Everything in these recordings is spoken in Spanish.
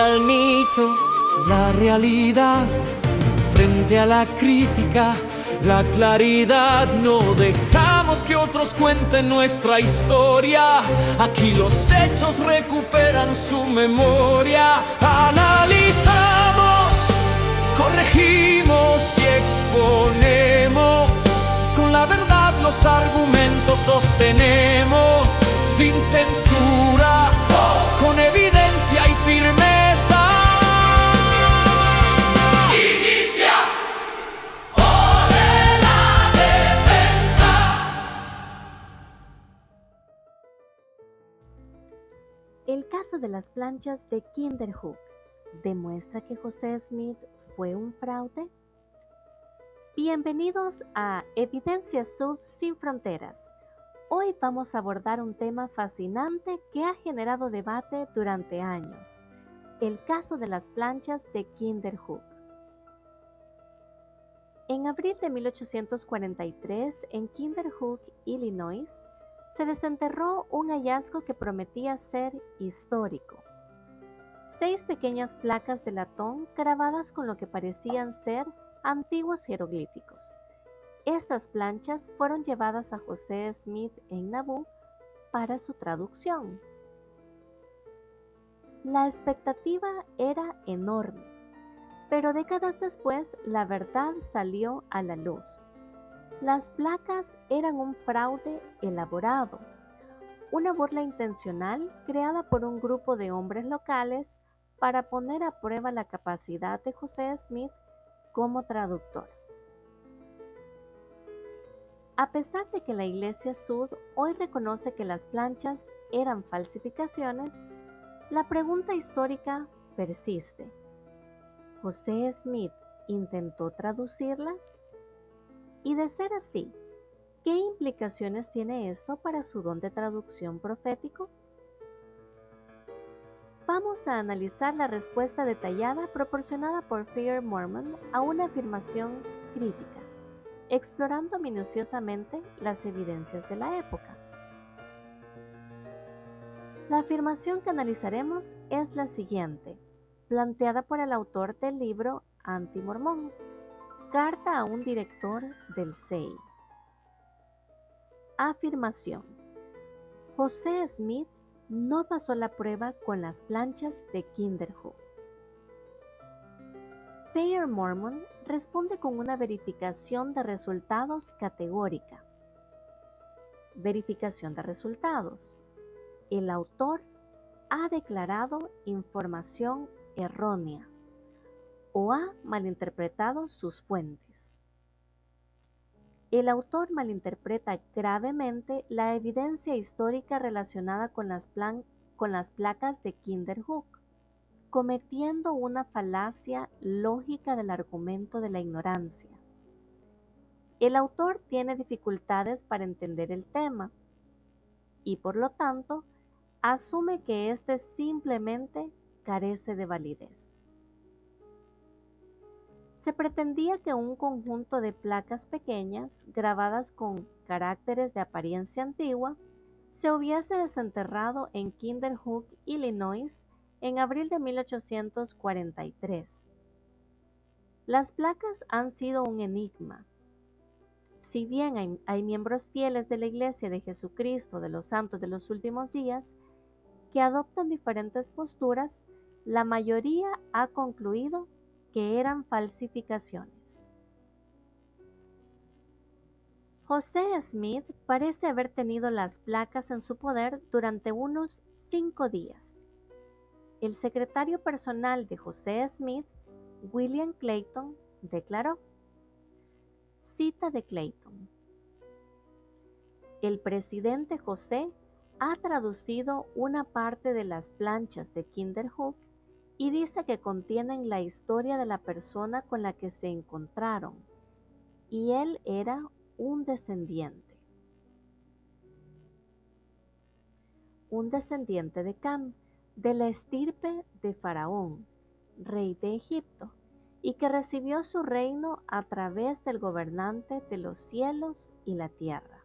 al mito, la realidad frente a la crítica, la claridad. No dejamos que otros cuenten nuestra historia. Aquí los hechos recuperan su memoria. Analizamos, corregimos y exponemos. Con la verdad los argumentos sostenemos. Sin censura, con evidencia y firmeza. Inicia Hora de la Defensa. El caso de las planchas de Kinderhook demuestra que José Smith fue un fraude. Bienvenidos a Evidencia Sud sin Fronteras. Hoy vamos a abordar un tema fascinante que ha generado debate durante años: el caso de las planchas de Kinderhook. En abril de 1843, en Kinderhook, Illinois, se desenterró un hallazgo que prometía ser histórico. 6 pequeñas placas de latón grabadas con lo que parecían ser antiguos jeroglíficos. Estas planchas fueron llevadas a José Smith en Nauvoo para su traducción. La expectativa era enorme, pero décadas después la verdad salió a la luz. Las placas eran un fraude elaborado, una burla intencional creada por un grupo de hombres locales para poner a prueba la capacidad de José Smith como traductor. A pesar de que la Iglesia Sud hoy reconoce que las planchas eran falsificaciones, la pregunta histórica persiste. ¿José Smith intentó traducirlas? Y de ser así, ¿qué implicaciones tiene esto para su don de traducción profético? Vamos a analizar la respuesta detallada proporcionada por Fear Mormon a una afirmación crítica, explorando minuciosamente las evidencias de la época. La afirmación que analizaremos es la siguiente, planteada por el autor del libro Anti-Mormón, Carta a un director del CEI. Afirmación: José Smith no pasó la prueba con las planchas de Kinderhook. Fear Mormon responde con una verificación de resultados categórica. Verificación de resultados. El autor ha declarado información errónea o ha malinterpretado sus fuentes. El autor malinterpreta gravemente la evidencia histórica relacionada con las placas de Kinderhook, cometiendo una falacia lógica del argumento de la ignorancia. El autor tiene dificultades para entender el tema y, por lo tanto, asume que éste simplemente carece de validez. Se pretendía que un conjunto de placas pequeñas, grabadas con caracteres de apariencia antigua, se hubiese desenterrado en Kinderhook, Illinois, en abril de 1843. Las placas han sido un enigma. Si bien hay miembros fieles de la Iglesia de Jesucristo de los Santos de los Últimos Días que adoptan diferentes posturas, la mayoría ha concluido que eran falsificaciones. José Smith parece haber tenido las placas en su poder durante unos 5 días. El secretario personal de José Smith, William Clayton, declaró, cita de Clayton: el presidente José ha traducido una parte de las planchas de Kinderhook y dice que contienen la historia de la persona con la que se encontraron, y él era un descendiente de Cam, de la estirpe de Faraón, rey de Egipto, y que recibió su reino a través del gobernante de los cielos y la tierra.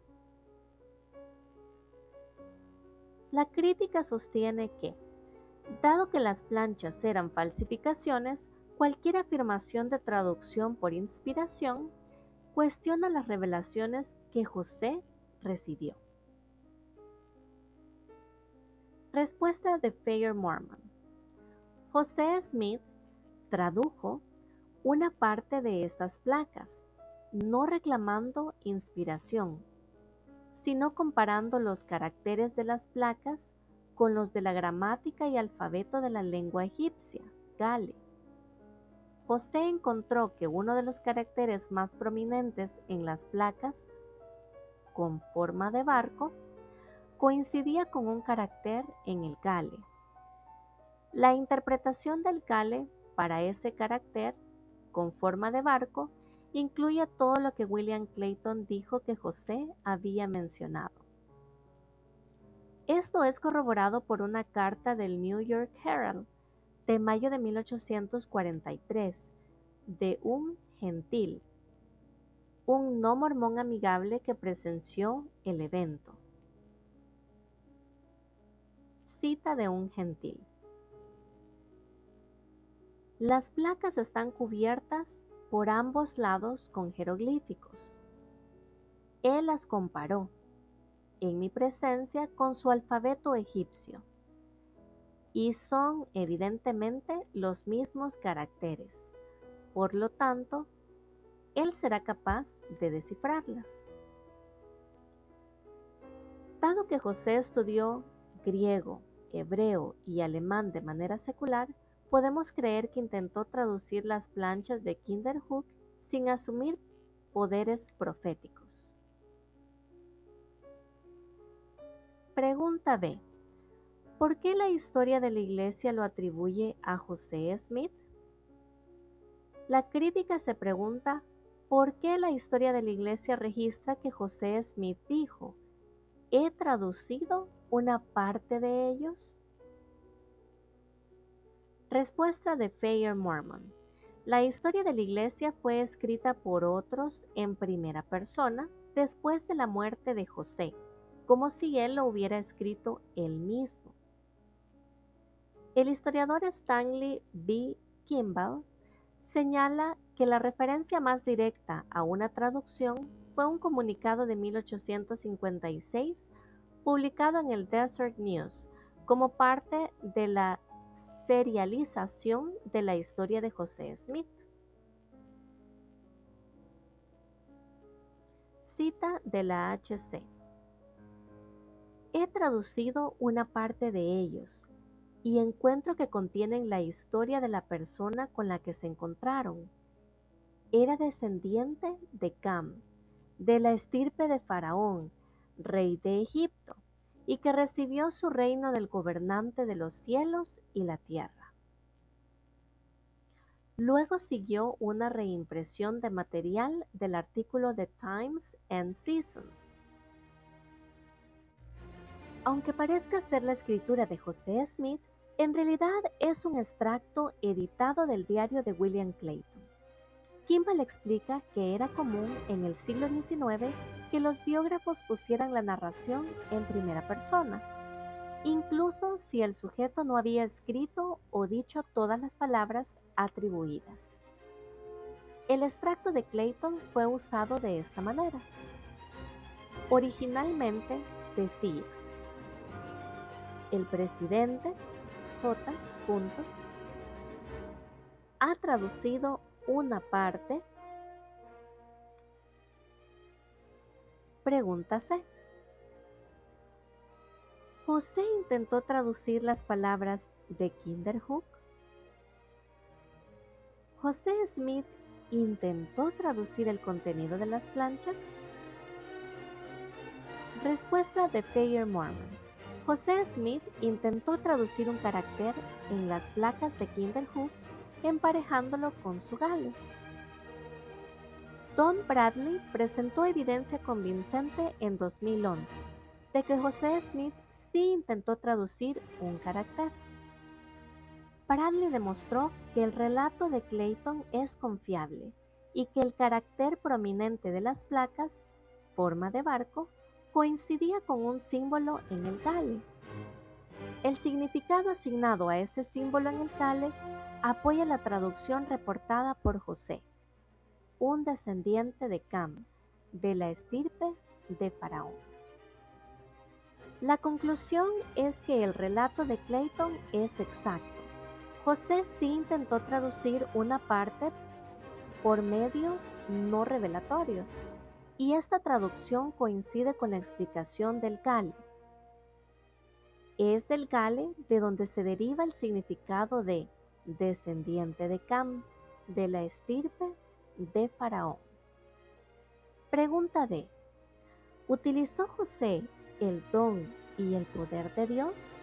La crítica sostiene que Dado que las planchas eran falsificaciones, cualquier afirmación de traducción por inspiración cuestiona las revelaciones que José recibió. Respuesta de Thayer Morman. José Smith tradujo una parte de estas placas, no reclamando inspiración, sino comparando los caracteres de las placas con los de la gramática y alfabeto de la lengua egipcia, Gale. José encontró que uno de los caracteres más prominentes en las placas, con forma de barco, coincidía con un carácter en el Gale. La interpretación del Gale para ese carácter, con forma de barco, incluye todo lo que William Clayton dijo que José había mencionado. Esto es corroborado por una carta del New York Herald de mayo de 1843 de un gentil, un no mormón amigable que presenció el evento. Cita de un gentil. Las placas están cubiertas por ambos lados con jeroglíficos. Él las comparó, en mi presencia, con su alfabeto egipcio, y son evidentemente los mismos caracteres. Por lo tanto, él será capaz de descifrarlas. Dado que José estudió griego, hebreo y alemán de manera secular, podemos creer que intentó traducir las planchas de Kinderhook sin asumir poderes proféticos. Pregunta B. ¿Por qué la historia de la Iglesia lo atribuye a José Smith? La crítica se pregunta ¿por qué la historia de la Iglesia registra que José Smith dijo: ¿he traducido una parte de ellos? Respuesta de Thayer Morman. La historia de la Iglesia fue escrita por otros en primera persona después de la muerte de José, como si él lo hubiera escrito él mismo. El historiador Stanley B. Kimball señala que la referencia más directa a una traducción fue un comunicado de 1856 publicado en el Desert News como parte de la serialización de la historia de José Smith. Cita de la HC. He traducido una parte de ellos y encuentro que contienen la historia de la persona con la que se encontraron. Era descendiente de Cam, de la estirpe de Faraón, rey de Egipto, y que recibió su reino del gobernante de los cielos y la tierra. Luego siguió una reimpresión de material del artículo de Times and Seasons. Aunque parezca ser la escritura de José Smith, en realidad es un extracto editado del diario de William Clayton. Kimball explica que era común en el siglo XIX que los biógrafos pusieran la narración en primera persona, incluso si el sujeto no había escrito o dicho todas las palabras atribuidas. El extracto de Clayton fue usado de esta manera. Originalmente decía: el presidente J. ha traducido una parte. Pregunta C. ¿José intentó traducir las palabras de Kinderhook? ¿José Smith intentó traducir el contenido de las planchas? Respuesta de Thayer Morman. José Smith intentó traducir un carácter en las placas de Kinderhook emparejándolo con su Gale. Don Bradley presentó evidencia convincente en 2011 de que José Smith sí intentó traducir un carácter. Bradley demostró que el relato de Clayton es confiable y que el carácter prominente de las placas, forma de barco, coincidía con un símbolo en el Gale. El significado asignado a ese símbolo en el Kale apoya la traducción reportada por José, un descendiente de Cam, de la estirpe de Faraón. La conclusión es que el relato de Clayton es exacto. José sí intentó traducir una parte por medios no revelatorios, y esta traducción coincide con la explicación del Kale. Es del Kale de donde se deriva el significado de descendiente de Cam, de la estirpe de Faraón. Pregunta D. ¿Utilizó José el don y el poder de Dios?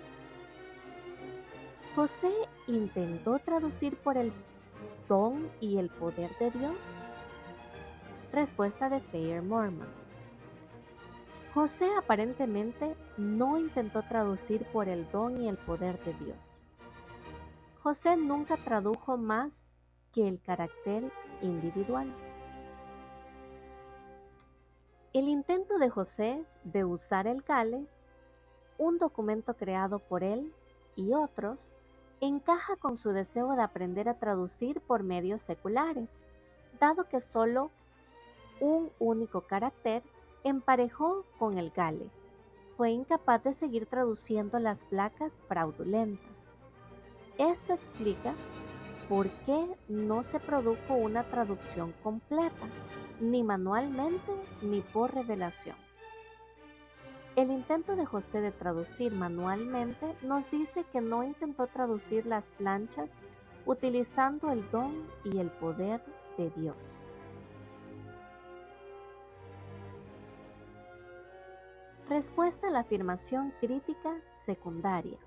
¿José intentó traducir por el don y el poder de Dios? Respuesta de Fair Mormon. José aparentemente no intentó traducir por el don y el poder de Dios. José nunca tradujo más que el carácter individual. El intento de José de usar el Kale, un documento creado por él y otros, encaja con su deseo de aprender a traducir por medios seculares, dado que solo un único carácter emparejó con el Kale. Fue incapaz de seguir traduciendo las placas fraudulentas. Esto explica por qué no se produjo una traducción completa, ni manualmente ni por revelación. El intento de José de traducir manualmente nos dice que no intentó traducir las planchas utilizando el don y el poder de Dios. Respuesta a la afirmación crítica secundaria.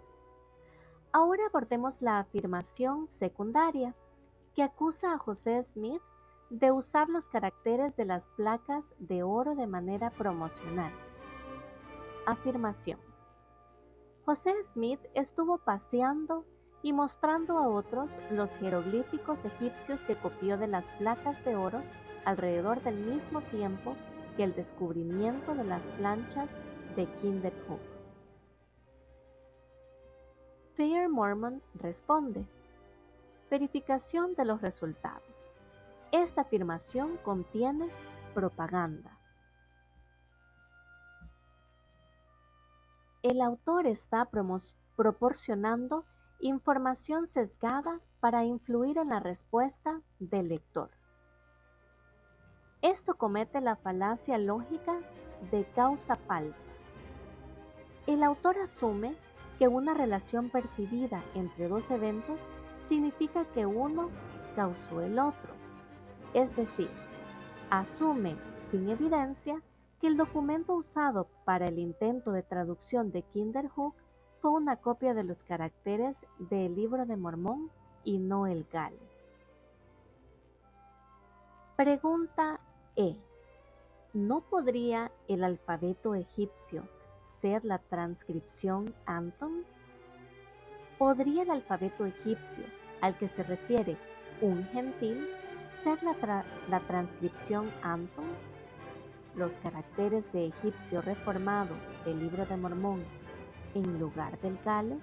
Ahora abordemos la afirmación secundaria, que acusa a José Smith de usar los caracteres de las placas de oro de manera promocional. Afirmación. José Smith estuvo paseando y mostrando a otros los jeroglíficos egipcios que copió de las placas de oro alrededor del mismo tiempo que el descubrimiento de las planchas de Kinderhook. Fair Mormon responde: verificación de los resultados. Esta afirmación contiene propaganda. El autor está proporcionando información sesgada para influir en la respuesta del lector. Esto comete la falacia lógica de causa falsa. El autor asume que una relación percibida entre dos eventos significa que uno causó el otro. Es decir, asume sin evidencia que el documento usado para el intento de traducción de Kinderhook fue una copia de los caracteres del Libro de Mormón y no el Kale. Pregunta E. ¿No podría el alfabeto egipcio ser la transcripción Anton? ¿Podría el alfabeto egipcio al que se refiere un gentil ser la transcripción Anton? Los caracteres de egipcio reformado del Libro de Mormón en lugar del Kale.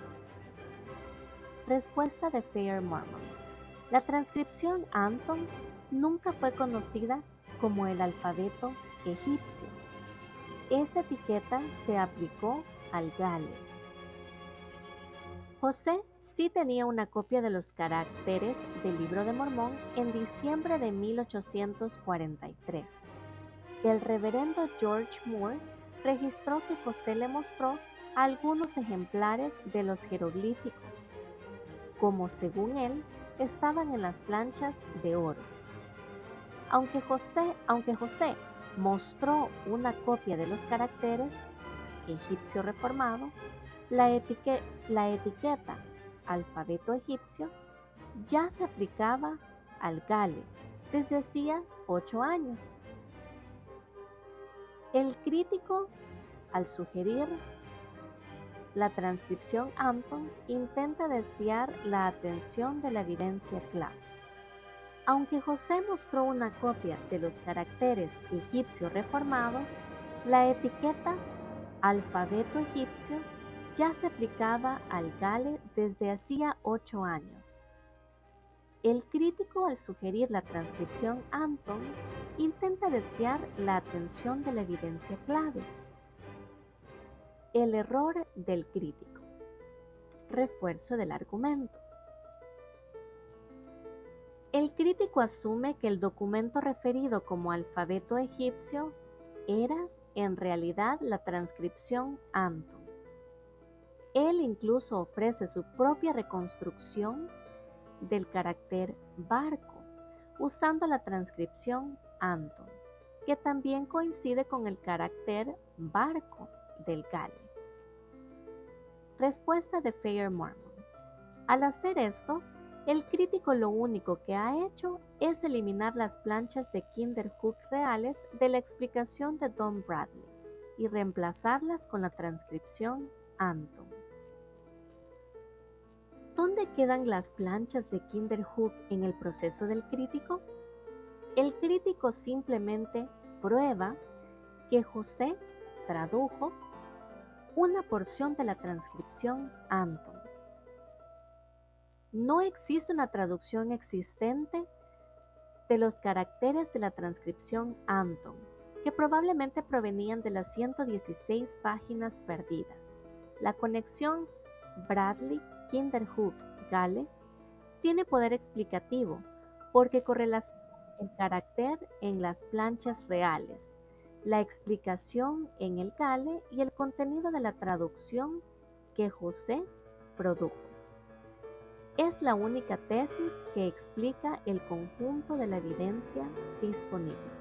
Respuesta de Fair Mormon. La transcripción Anton nunca fue conocida como el alfabeto egipcio. Esta etiqueta se aplicó al Kale. José sí tenía una copia de los caracteres del Libro de Mormón en diciembre de 1843. El reverendo George Moore registró que José le mostró algunos ejemplares de los jeroglíficos, como según él estaban en las planchas de oro. Aunque José mostró una copia de los caracteres egipcio reformado, la etiqueta alfabeto egipcio ya se aplicaba al Kale desde hacía 8 años. El crítico, al sugerir la transcripción Anton, intenta desviar la atención de la evidencia clara. Aunque José mostró una copia de los caracteres egipcio reformado, la etiqueta alfabeto egipcio ya se aplicaba al Gale desde hacía 8 años. El crítico, al sugerir la transcripción Anton, intenta desviar la atención de la evidencia clave. El error del crítico. Refuerzo del argumento. El crítico asume que el documento referido como alfabeto egipcio era, en realidad, la transcripción Anton. Él incluso ofrece su propia reconstrucción del carácter barco, usando la transcripción Anton, que también coincide con el carácter barco del Gale. Respuesta de Fair Mormon. Al hacer esto, el crítico lo único que ha hecho es eliminar las planchas de Kinderhook reales de la explicación de Don Bradley y reemplazarlas con la transcripción Anton. ¿Dónde quedan las planchas de Kinderhook en el proceso del crítico? El crítico simplemente prueba que José tradujo una porción de la transcripción Anton. No existe una traducción existente de los caracteres de la transcripción Anton, que probablemente provenían de las 116 páginas perdidas. La conexión Bradley-Kinderhook-Gale tiene poder explicativo porque correlaciona el carácter en las planchas reales, la explicación en el Gale y el contenido de la traducción que José produjo. Es la única tesis que explica el conjunto de la evidencia disponible.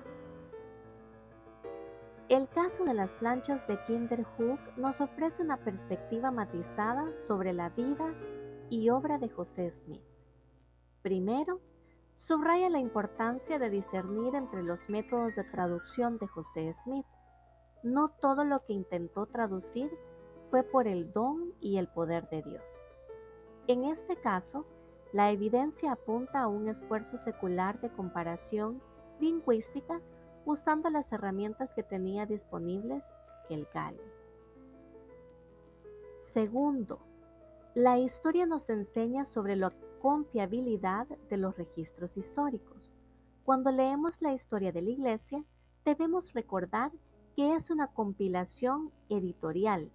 El caso de las planchas de Kinderhook nos ofrece una perspectiva matizada sobre la vida y obra de José Smith. Primero, subraya la importancia de discernir entre los métodos de traducción de José Smith. No todo lo que intentó traducir fue por el don y el poder de Dios. En este caso, la evidencia apunta a un esfuerzo secular de comparación lingüística usando las herramientas que tenía disponibles el Gale. Segundo, la historia nos enseña sobre la confiabilidad de los registros históricos. Cuando leemos la historia de la Iglesia, debemos recordar que es una compilación editorial,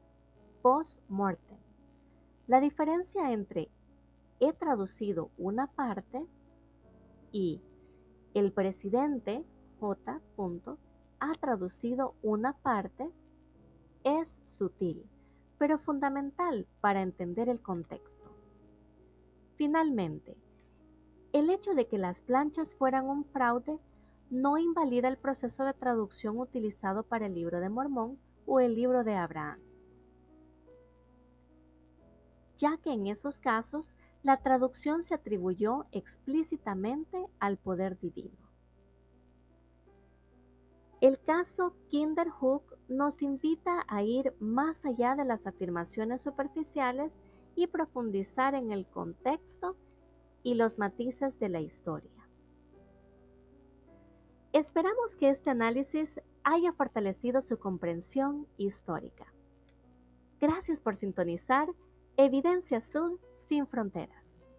post-mortem. La diferencia entre he traducido una parte y el presidente J. ha traducido una parte es sutil, pero fundamental para entender el contexto. Finalmente, el hecho de que las planchas fueran un fraude no invalida el proceso de traducción utilizado para el Libro de Mormón o el Libro de Abraham, ya que en esos casos la traducción se atribuyó explícitamente al poder divino. El caso Kinderhook nos invita a ir más allá de las afirmaciones superficiales y profundizar en el contexto y los matices de la historia. Esperamos que este análisis haya fortalecido su comprensión histórica. Gracias por sintonizar Evidencia Sud sin Fronteras.